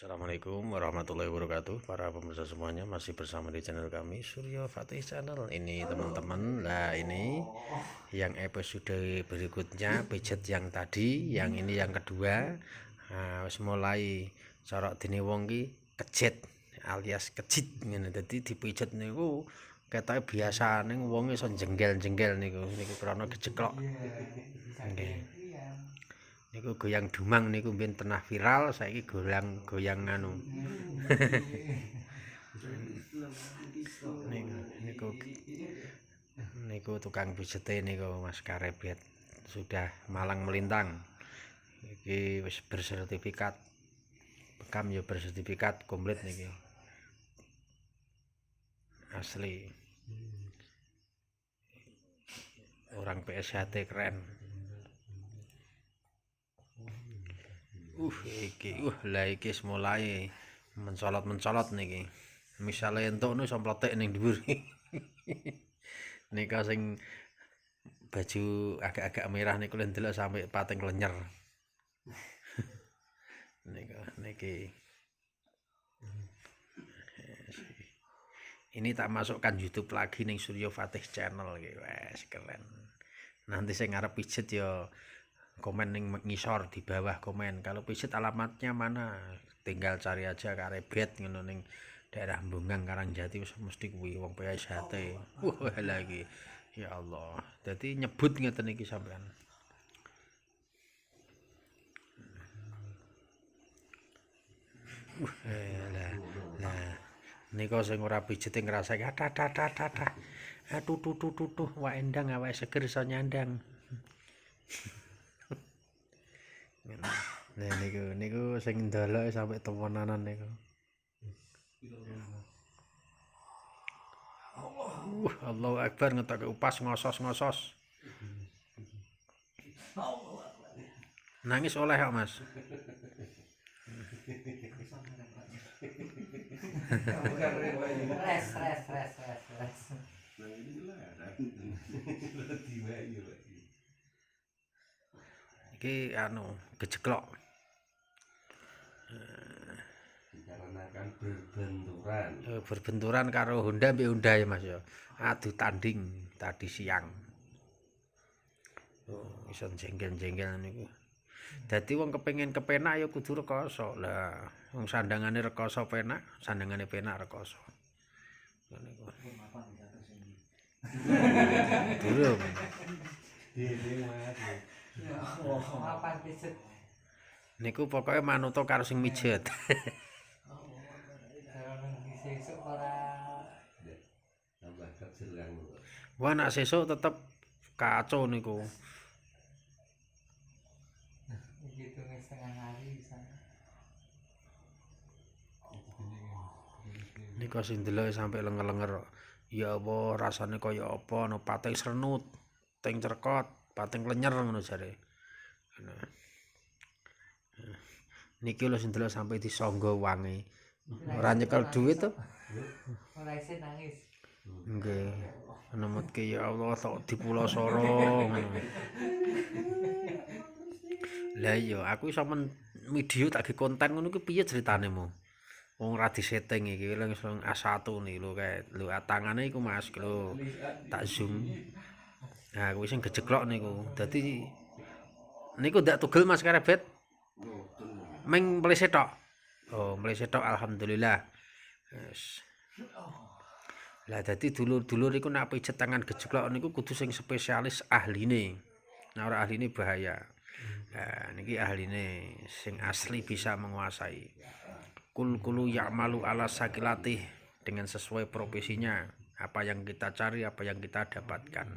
Assalamualaikum warahmatullahi wabarakatuh. Para pemirsa semuanya, masih bersama di channel kami Suryo Fatih Channel. Ini teman-teman, nah ini yang episode berikutnya pijet yang tadi, yang ini yang kedua. Nah, wis mulai corok dene wong ki kejet alias kejit ngene. Dadi dipijet niku ketoke biasa ning wong iso jenggel-jenggel niku krana keceklok. Nggih. Niku goyang dumang niku mbiyen pernah viral, saiki goyang anu. niku niku tukang pijete niku Mas Karebet sudah malang melintang. Iki wis bersertifikat. Bekam ya bersertifikat komplit niki. Asli. Orang PSHT keren. Iki mulai mencolot niki. Misale entuk nu iso mletek ning dhuwur. Nika sing baju agak-agak merah niku lho ndelok sampai pating lenyer. Niki. Ini tak masukkan YouTube lagi ning Suryo Fatih Channel iki. Wes keren. Nanti saya ngarep pijet ya komen ning ngisor di bawah komen. Kalau pijet alamatnya mana? Tinggal cari aja Karebet ngono ning daerah Mbunggang Karangjati mesti kuwi wong PSHT. Wah lagi. Ya Allah. Jadi nyebut ngeten iki sampean. Lah. Nika sing ora pijete ngrasake adah. Tuh. Wak endang awake seger iso nyandang. Nah niku sing ndolok sampai temenanan niku. Allahu Akbar ngetoke upas ngosos. Nangis oleh kok Mas. Stres. Iki anu gejeklok. Dikarenakan berbenturan. Berbenturan karo Honda mbek Honda ya Mas ya. Adu tanding tadi siang. Iso jengkel-jengkel niku. Dadi wong kepengin kepenak ya kudu rekoso. Lah, wong sandangane rekoso penak, sandangane penak rekoso. Ngene iku. Durung. Ya Allah, mapan pijet. Niku pokoke manut karo sing mijet. Sesuk ora Tambah kecil kan. Wah nak sesuk tetep kacau niku. begitu setengah hari bisa. Niku sing ndelok sampai lenger-lenger. Ya apa rasane kaya apa no pating srenut, ting cerkot, pating lenyer ngono jare. Niki lho sing ndelok sampai disangga wangi. Ora nyekel duit to. Ora isin nangis. Nggih. Nemutke ya Allah tok dipulosoro ngono. Lah iya aku iso video tak ge konten ngono ku piye ceritane mu? Wong ra disetting iki langsung A1 nih lho kae. Lho tangane iku Mas lho. Tak zoom. Nah kuwi sing gejeklok niku. Dadi niku ndak tugel Mas Karebet. Ming mleset tok. Oh, mleset tok alhamdulillah. Yes. Lah dadi dulur-dulur iku nek pijet tangan gejeklok niku kudu sing spesialis ahline. Nah ora ahline bahaya. Nah niki ahline sing asli bisa menguasai. Kulu ya'malu ala sakilatih dengan sesuai profesinya. Apa yang kita cari, apa yang kita dapatkan.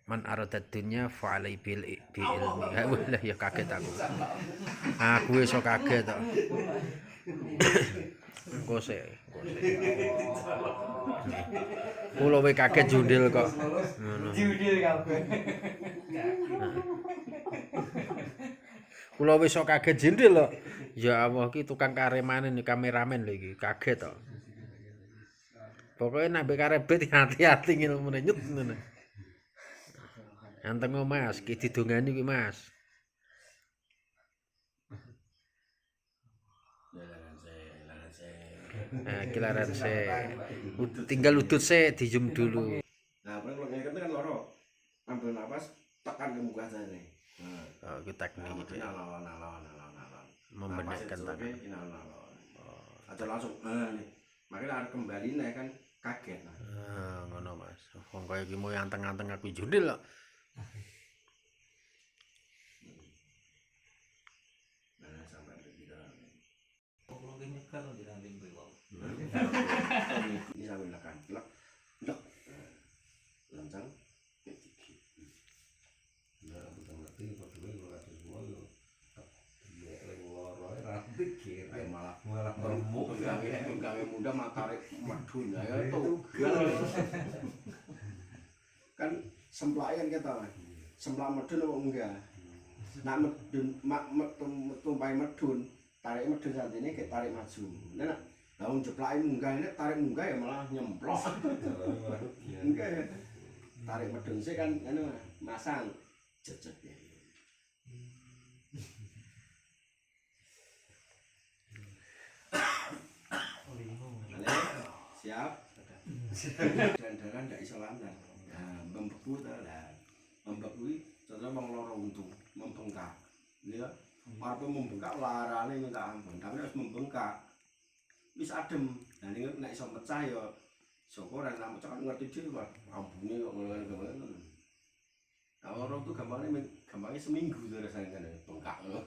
Man aradad dunya fa alai bil ilmi. Lah ya kaget aku. Aku iso kaget kok. Engko sik. Kula wae kaget jundil kok. Ngono. Judil kabeh. Kula wis iso kaget jundil lho. Ya Allah iki tukang karemane nih kameramen lho iki. Kaget kok. Pokoke nek Karebet hati-hati ngilmune nyut ngono. Anteng Mas, ki didongani kuwi Mas. Nah, iki leren sik. Tinggal udut sik dijum dulu. Nah, kalau ngeket kan loro. Ambil napas, tekan ke muka sana. Nah, Oh, iku teknik iki. alon. Membenekkan tangan. Alon. Atau langsung nih. Makanya harus kembali nih kan kaget. Nah. Ngono Mas. Wong kaya iki mau anteng-anteng aku jundil kok. Nah, sampai kita. Kalau ini kan tidak mimpi wow. Ini sambil makan. Lek. Lancang. Nah, aku tak ngerti padahal kalau kasus semua yo. Iya, lek loro ra pikir. Ayo malah remuk. gawe muda matarik medun ya tugal. Kan semplake kan kita. Semplak medun apa enggak? Nak medun tumpai medun, tarik medun santine ke tarik maju. Nah, lah wong jeplake munggah ini tarik munggah ya malah nyemplok. Enggak ya. Tarik medun sih kan anu masang jejeg ya. Siap. Dan ndak iso lancar. Nah, membeku ta lah. Membeku contoh wong loro untu, membengkak. Ya, marpe membengkak larane minta ampun, tapi harus membengkak. Wis adem. Nah, nek iso mecah ya syukur nek mecah kan ngerti dhewe, ampune kok ngono-ngono. Nah, orang tuh gampangnya seminggu tuh rasanya kan bengkak loh.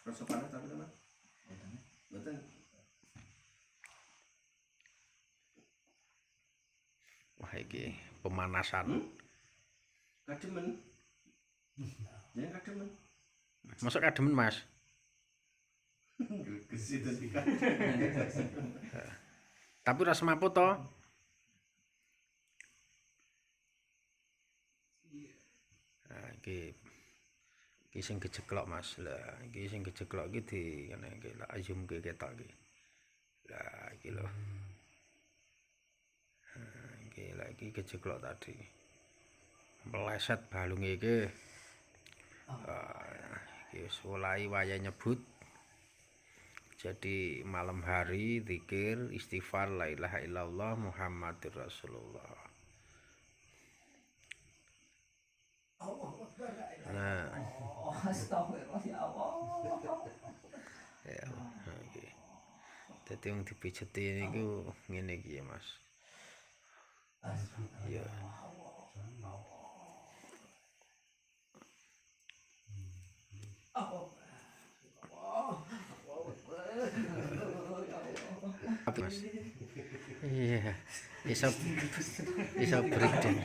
Rasa panas tapi teman, betul. Wah iki pemanasan. Kademen, ya kademen. Masuk kademen Mas. Gesi tadi kan. Tapi ora semaput to. Nah, iki sing gejeklok Mas. Lah, iki sing gejeklok iki di ngene iki lak zoomke ketok iki. Lah, iki lho. Iki lak iki gejeklok tadi. Meleset balunge iki. Iki wis mulai wayah nyebut. Jadi malam hari zikir, istighfar, la ilaha illallah Muhammadur Rasulullah. Nah, Astagfirullah ya Allah. ya, oke. Dadi wong dipijeti niku ngene iki ya, Mas. Ya. Apa Mas? Iya, iso breakdown.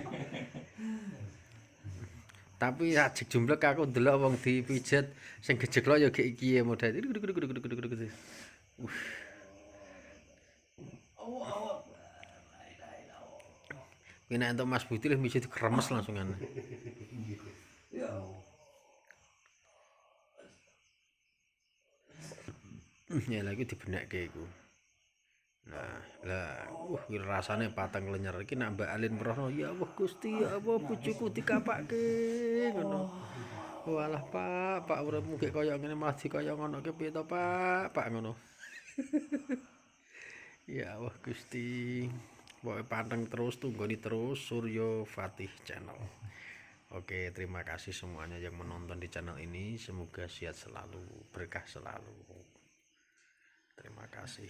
Tapi ajek jumlek aku ndelok wong dipijet sing gejeklok ya gek iki ya model. Kuwi nek entuk Mas Buti wis bisa dikremes langsungan. Ya lagi dibenekke iku. Nah, lah, kuwi rasane pateng lenyer iki nak Mbak Alin merono, ya Allah Gusti, ya Allah bojoku dikapakke ngono. Walah Pak uripmu gek kaya ngene malah dikaya ngono ki piye to Pak ngono. Ya Allah Gusti. Pokoke panteng terus tunggoni terus Suryo Fatih Channel. Oke, terima kasih semuanya yang menonton di channel ini. Semoga sehat selalu, berkah selalu. Terima kasih.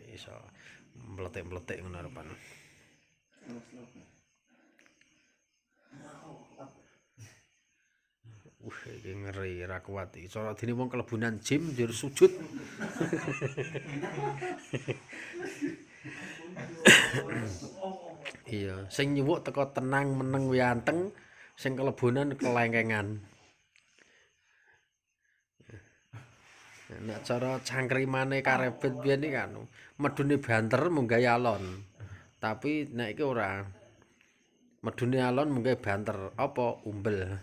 Iso meletek-meletek ngono arepan. Iki ngeri ra kuat iki. Cara dene wong kelebunan gym njur sujud. Iya, sing nyuwuk teko tenang meneng wianteng, sing kelebunan kelengkengan. Nek cara cangkrimane karebet biyen iki kan medune banter munggah alon. Tapi nek iki ora. Medune alon munggah banter, apa umbel.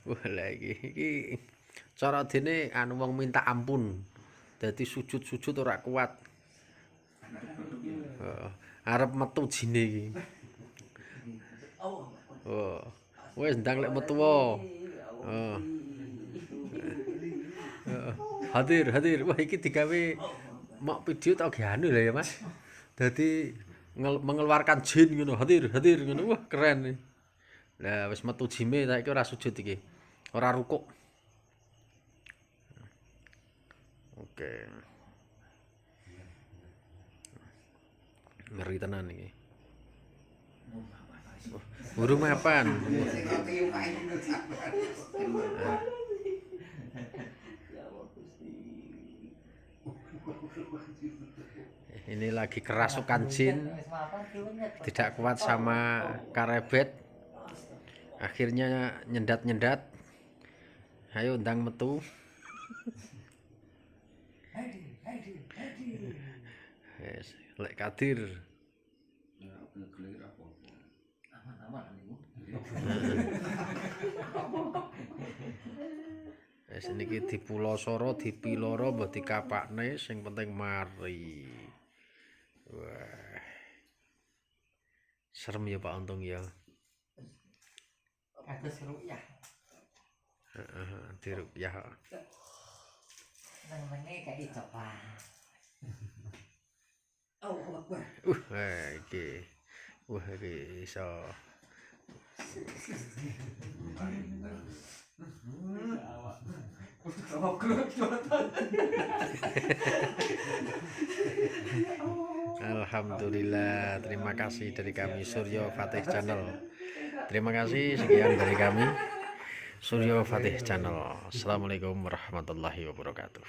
Wah lah iki cara dene anu wong minta ampun. Dadi sujud-sujud ora kuat. arep metu jine iki. Oh. Oh. Wis ndang lek metu wae. Oh. Hadir. Wah iki digawe mak video tak ge anu lho ya, Mas. Dadi mengeluarkan jin ngono. Hadir ngono. Wah, keren. Lah wis metu jime saiki ora sujud iki. Ora rukuk. Oke. Ngeri tenan iki. Burung mapan. Ini lagi kerasukan jin, tidak kuat sama karebet, akhirnya nyendat. Ayo ndang metu. Yes, lek Kadir. Wis niki dipulosoro, dipiloro, mbok dikapakne, sing penting mari. Wah. Serem ya Pak Untung ya. Kados rukyah. Heeh, dirukyah. Nang meneh gak dicoba. Oh, Akbar. Iki. Wah, iki iso. Alhamdulillah, terima kasih dari kami Suryo Fatih Channel. Terima kasih sekian dari kami Suryo Fatih Channel. Assalamualaikum warahmatullahi wabarakatuh.